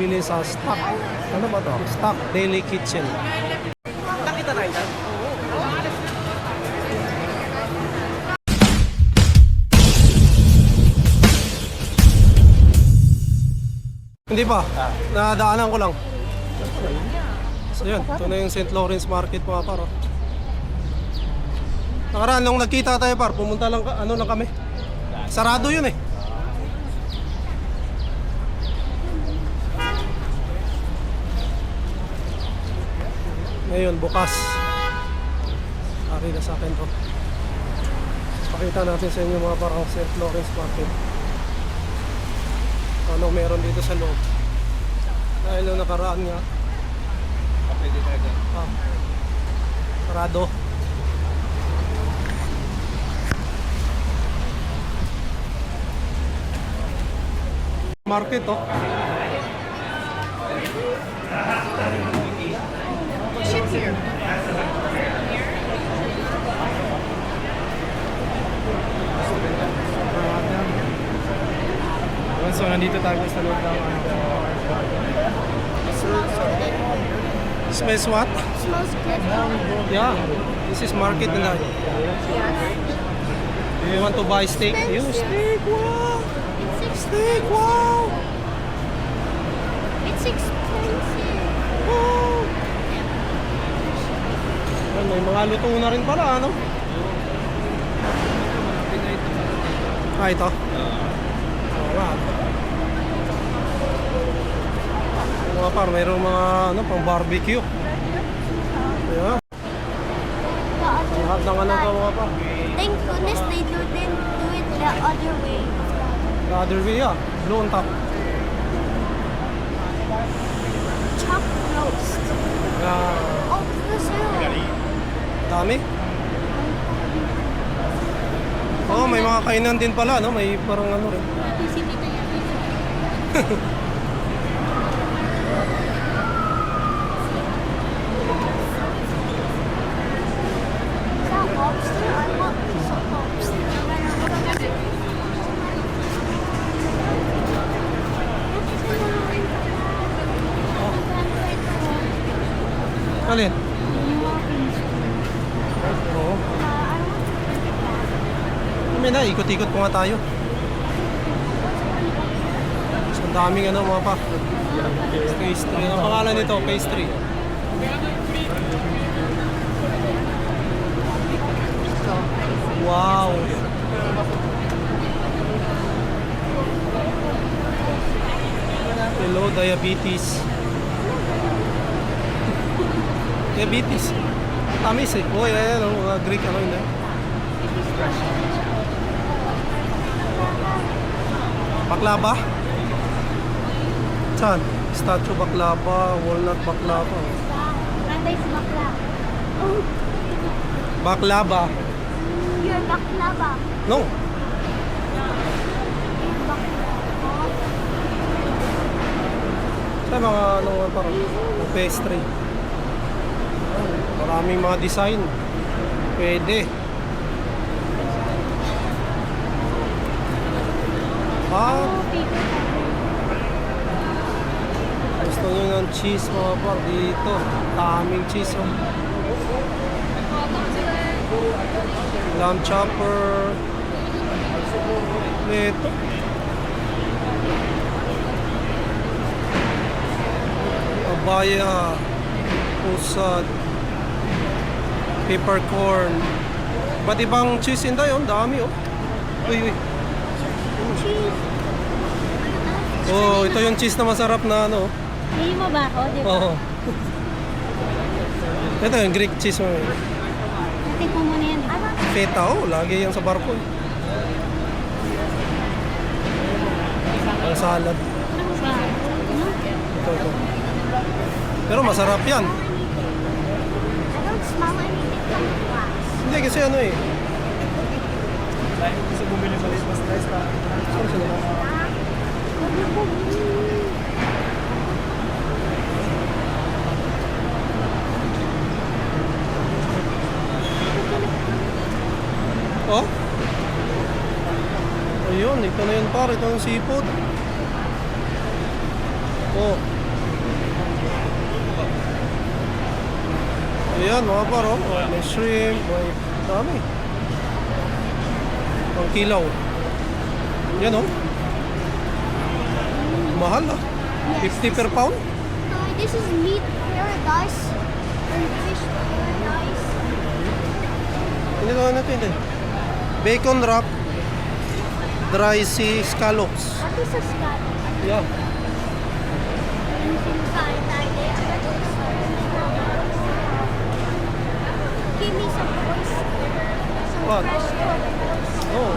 bibili sa stock. Ano ba to? Stock Daily Kitchen. Nakita tayo dyan? Hindi pa. Nadaanan ko lang. So yun, ito na yung St. Lawrence Market mga par. Nakaraan nung nagkita tayo par, pumunta lang, ano lang kami. Sarado yun eh. Ngayon, bukas. Ari na sa akin to. Pakita natin sa inyo mga parang St. Lawrence Market. Ano meron dito sa loob. Dahil nung nakaraan nga. Pwede tayo dyan. Sarado. Market to. Ship here. So, nandito tayo sa loob ng Smells what? Smells good. Yeah. This is market na. Do you want to buy steak? You steak, wow! Steak, wow! It's expensive. Wow! Ay, may mga luto na rin pala, ano? Ito? Oo nga. Mga par, mayroong mga ano, pang barbecue. Ayan. Lahat ng ano to mga par. Thank goodness they didn't do it the other way. The other way, yeah. Blue on top. Chopped roast. Oh, Brazil. Dami. Oo, may mga kainan din pala, no? May parang ano rin. Is that lobster? I want some lobster. Alin? Oo. May na, ikot-ikot po nga tayo. So, ang daming ano mga pa. Pastry. Ang pangalan nito, pastry. Wow! Hello, diabetes. Diabetes. Tamis eh. Oh, ayan, mga Greek ano yun eh. Baklava? Saan? Statue baklava, walnut baklava. Nandi's bakla. Baklava. You're baklava. No. You're baklava. Sa mga ano parang pastry. Maraming mga design. Pwede. Gusto nyo ng cheese mga par dito. Daming cheese oh. Lamb chopper. Ito. Abaya. Pusad. Peppercorn. Ba't ibang cheese inday oh? Dami oh. Uy uy. Cheese. Oh, ito yung cheese na masarap na ano. Hindi mo ba ako? Di ba? Oo. Ito yung Greek cheese mo. Natin mo muna yan. Feta, oh, lagi yan sa barko. Ang salad. Ito. Pero masarap yan. I don't smell anything from the glass. Hindi kasi ano eh. Gusto bumili sa Lisbon Rice ka? Oh? Ayun, ito na yun par. Ito yung seafood. Oh. Ayan mga par, oh. May shrimp, may dami. Ang kilaw. Yan oh. Mahal ah. 50 per pound? This is meat paradise and fish paradise. Ito natin din. Bacon wrap, dry sea scallops. What is a scallop? Yeah. Give me some oyster. Some What? fresh cooked oyster. Oh.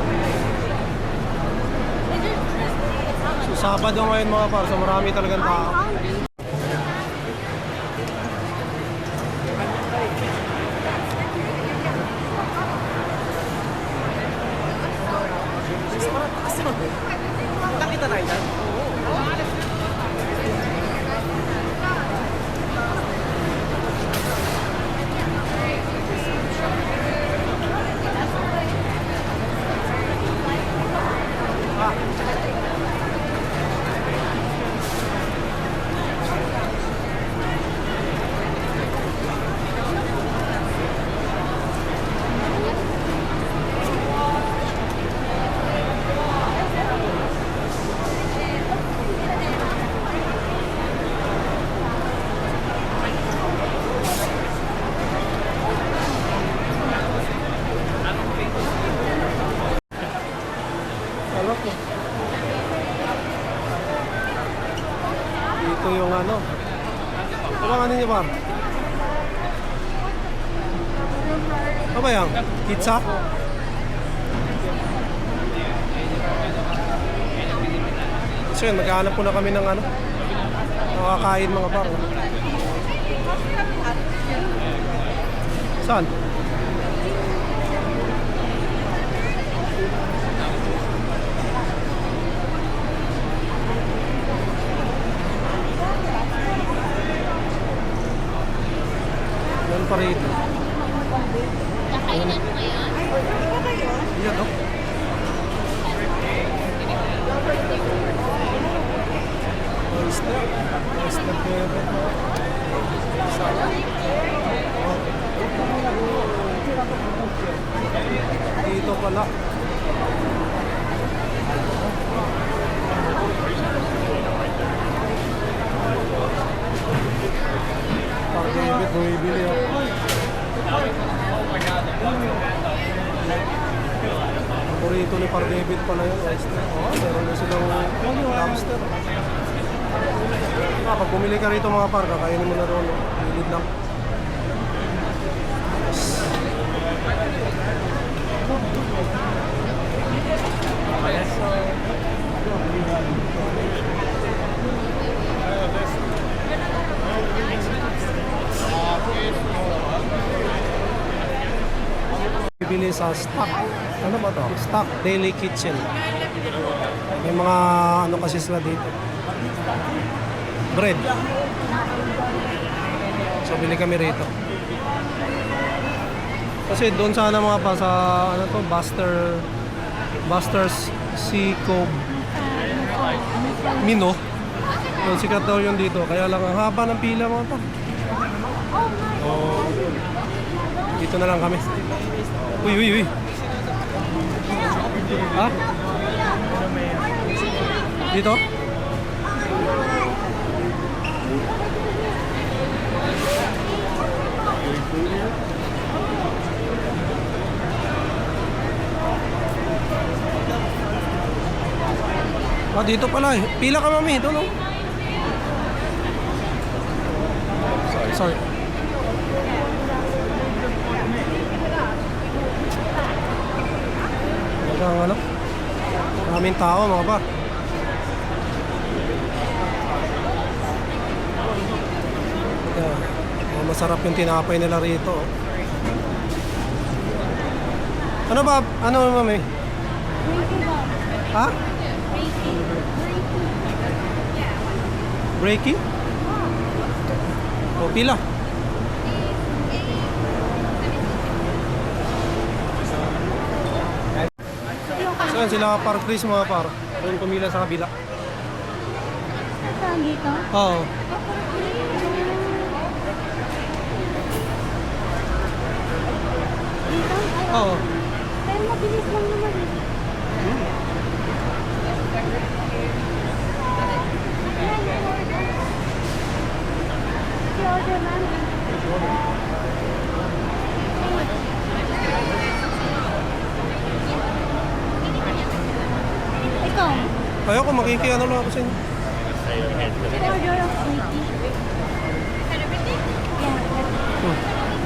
So, Sabado ngayon mga par, so marami talagang I'm tao. hungry. Nakita tayo dyan? Alok mo. Dito yung ano. Ano bang ano niyo ba? Ano ba yan? Pizza? So yun, maghahanap po na kami ng ano. Nakakain mga par. Saan? Yan pa rito. Nakainan mo ngayon? Yan oh. Oyster. Oyster pwede. Dito pala. Parang David, bumibili oh. Paborito ni Par David pala yun, oyster. Oh, meron na silang lobster. Pag bumili ka rito mga par, kakainin mo na doon. Bilid lang. Bibili sa stock. Ano ba to? Stock Daily Kitchen. May mga ano kasi sila dito. Bread. So bili kami rito. Kasi doon sana mga pa sa ano to, Buster's Sea Cove Mino. Yung sikat daw yun dito. Kaya lang ang haba ng pila mga pa. Oh, dito na lang kami. Uy, uy, uy. Ha? Dito? Ah, dito pala eh. Pila ka mami, ito no? Sorry. Hanggang ano? Maraming tao mga par. Yeah. Masarap yung tinapay nila rito. Oh. Ano ba? Ano mami? Ha? Breaking? O pila? So yan sila par Chris mga par. Doon pumila sa kabila. nandito? Oo. Dito? Ay, Oo. pero mabilis lang naman eh. Si-order man. Ikaw, Ayoko, makikiano lang ako sa inyo. order of sweetie. Yeah. Hmm.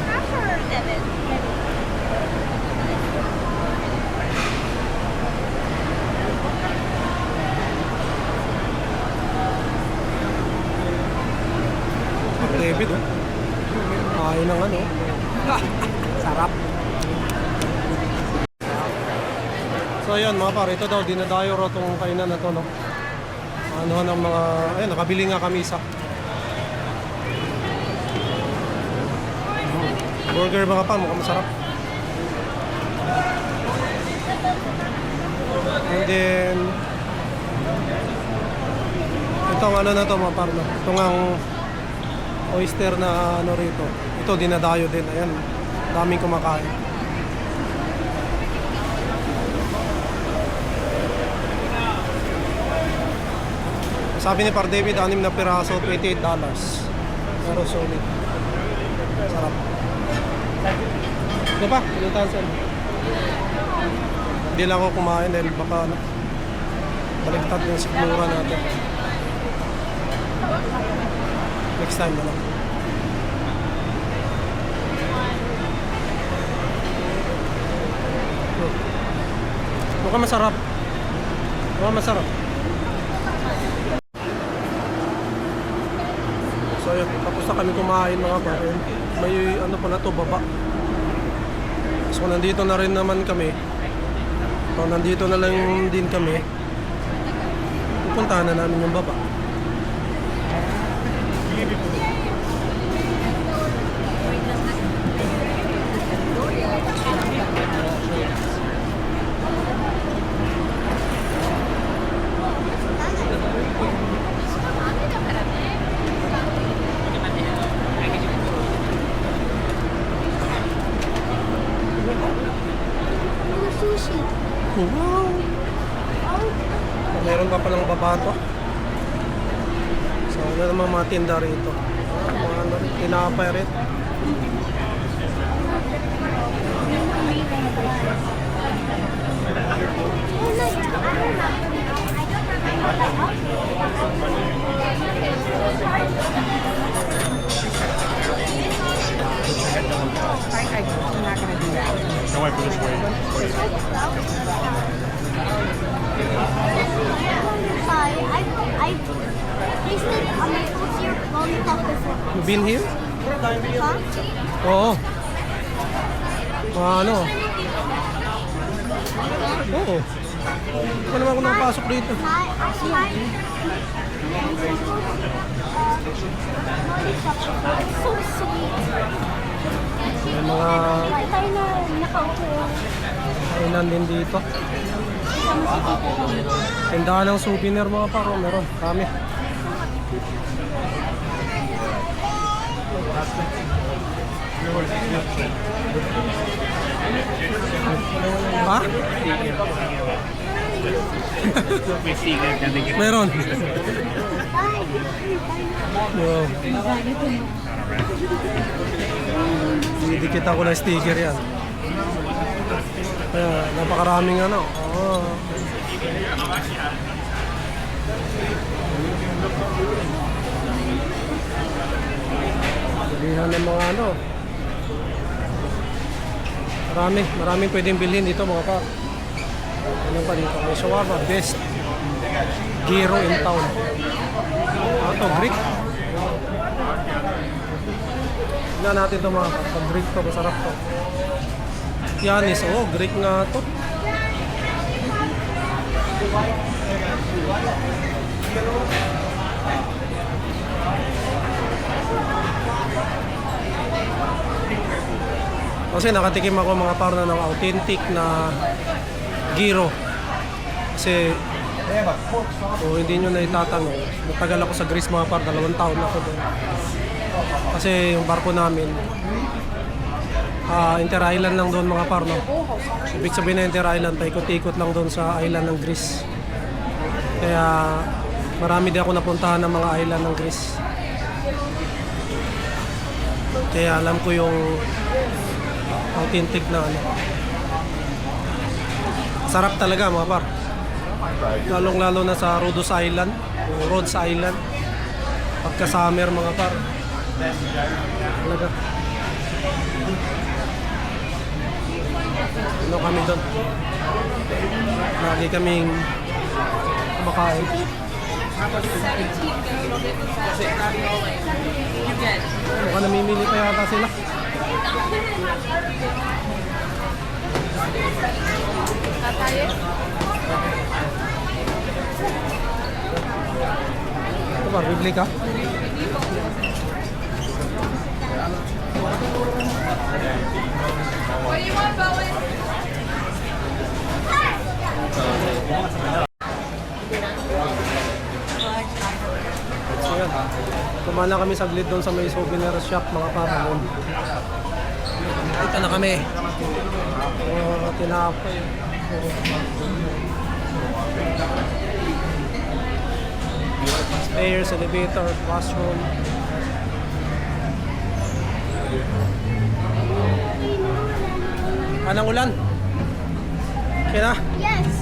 Cash or debit? David, oh. Kain ng ano. Sarap. So yun mga pare, ito daw, dinadayo raw itong kainan na to, no? Ano ng mga, ayun, nakabili nga kami isa. Burger mga pa, mukhang masarap. And then, itong ano na to mga pare, no? Itong ang oyster na ano rito. Ito dinadayo din. Ayan. Daming kumakain. Sabi ni Par David, 6 na piraso, $28. Pero solid. Sarap. Ito pa, pinuntahan saan? Hindi lang ako kumain dahil baka ano, baliktad yung sikmura natin. Next time na lang. Mukhang masarap. Mukhang masarap. So yun, tapos na kami kumain mga pare. May ano pa na to, baba. So nandito na rin naman kami. So nandito na lang din kami. Pupuntahan na namin yung baba. Mga sushi. Wow! Meron pa palang babato. So, ano naman mga tinda rito. Mga ano, tinapay rin. No, I put this way. Sorry, I tasted a maple syrup lollipop before. You been here? Huh? Oo. Ano? Oo. Hindi pa naman ako nakapasok dito. I tried lollipop before. It's so sweet. May mga Like tayo na nakaupo. kainan din dito. Kasama si Tito ko. Tindahan ng souvenir mga paro. Meron. Kami. Ha? Meron. Wow. Didikit ako ng sticker yan. Kaya napakaraming ano. Oh. Bilihan ng mga ano. Maraming pwedeng bilhin dito mga pa. Ano pa dito? May shawarma, best gyro in town. Ito, Greek. Tignan natin ito mga pa. Pag Greek to, masarap to. Yanis, oh, Greek nga to. Kasi nakatikim ako mga parna ng authentic na gyro. Kasi So hindi nyo na itatanong. Matagal ako sa Greece mga par, 2 taon ako doon. Kasi yung barko namin, inter-island lang doon mga par, no? Ibig sabihin na inter-island, paikot-ikot lang doon sa island ng Greece. Kaya marami din ako napuntahan ng mga island ng Greece. Kaya alam ko yung authentic na ano. Sarap talaga mga par. Lalong-lalo na sa Rhodes Island, o Rhodes Island. Pagka summer mga par. Talaga. Ano kami doon? Lagi kaming kumakain. Mukhang namimili pa yata sila. Ito ba, bibili ka? What do you want, Bowen? Ayan. Kumana kami saglit doon sa may souvenir shop mga papagon. Dito na kami. Tinapay. Stairs, elevator, washroom. Anong ulan? Okay na? Yes.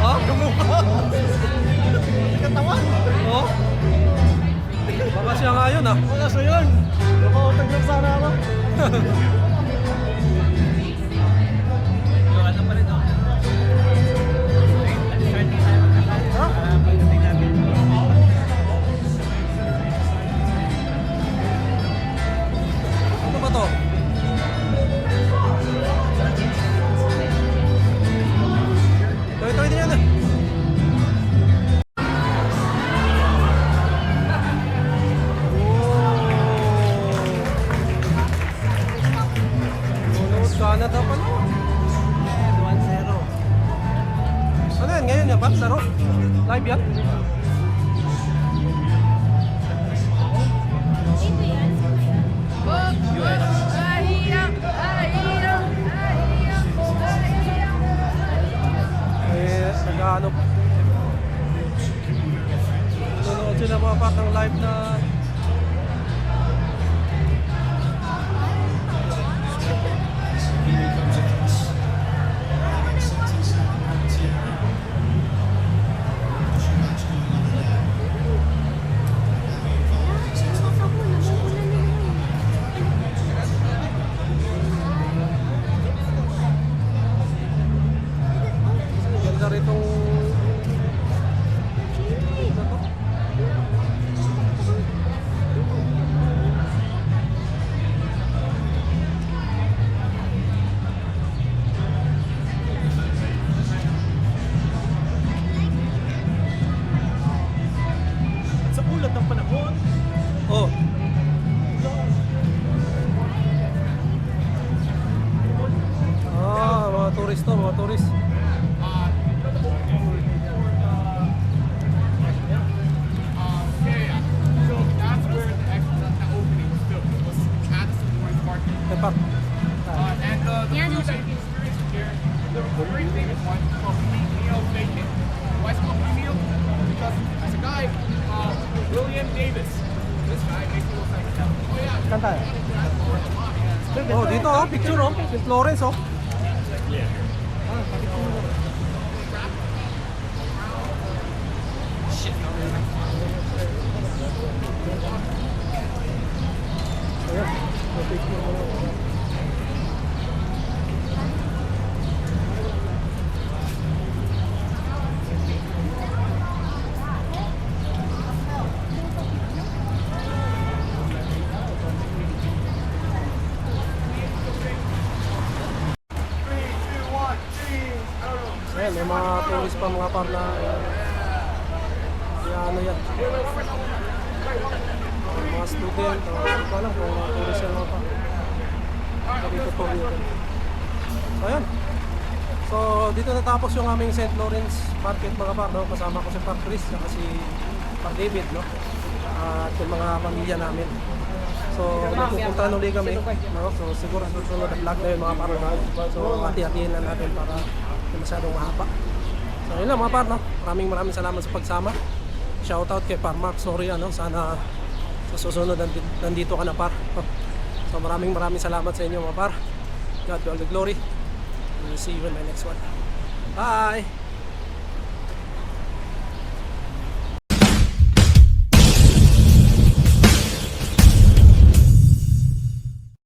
Oh, kamukha. Katawan. Oh. Baka siya nga yun ah. Wala siya yun. Nakautag lang sana ako. Ano ba to? Ito din yan ah. Canada pa no? 1-0. Ano yan ngayon yan? Ba't laro? Live yan? Nag-ano? Nanonood sila mga pat ng live na ganda ritong Sa ulat ng panahon. oh. Mga tourist to, mga tourist. So that's where the opening stood. Was at the Samoan Park. Eh, Pat. And the food that you experienced here, the very famous one called Neil Bacon. Why is it called Neil? Because there's a guy, William Davis. This guy makes it look like oh yeah. Kanta. Oh, dito oh, picture oh. Si Florence oh. Ayan, may picture mo. mga par na ano yan. Mga student, hindi ko alam kung mga tourist yan mga par. Dito po dito. So ayan. So dito natapos yung aming St. Lawrence Market mga par, no? Kasama ko si Par Chris at si Par David, no? At yung mga pamilya namin. So pupunta ulit kami, no? So siguro susunod na vlog na yun mga par, no? So hati-hatiin lang natin para hindi masyadong mahaba. So yun lang mga par, no? Maraming salamat sa pagsama. Shoutout kay Par Mark, sorry ano, sana sa susunod nandito ka na par. So maraming salamat sa inyo mga par. God be all the glory. We'll see you in my next one. Bye!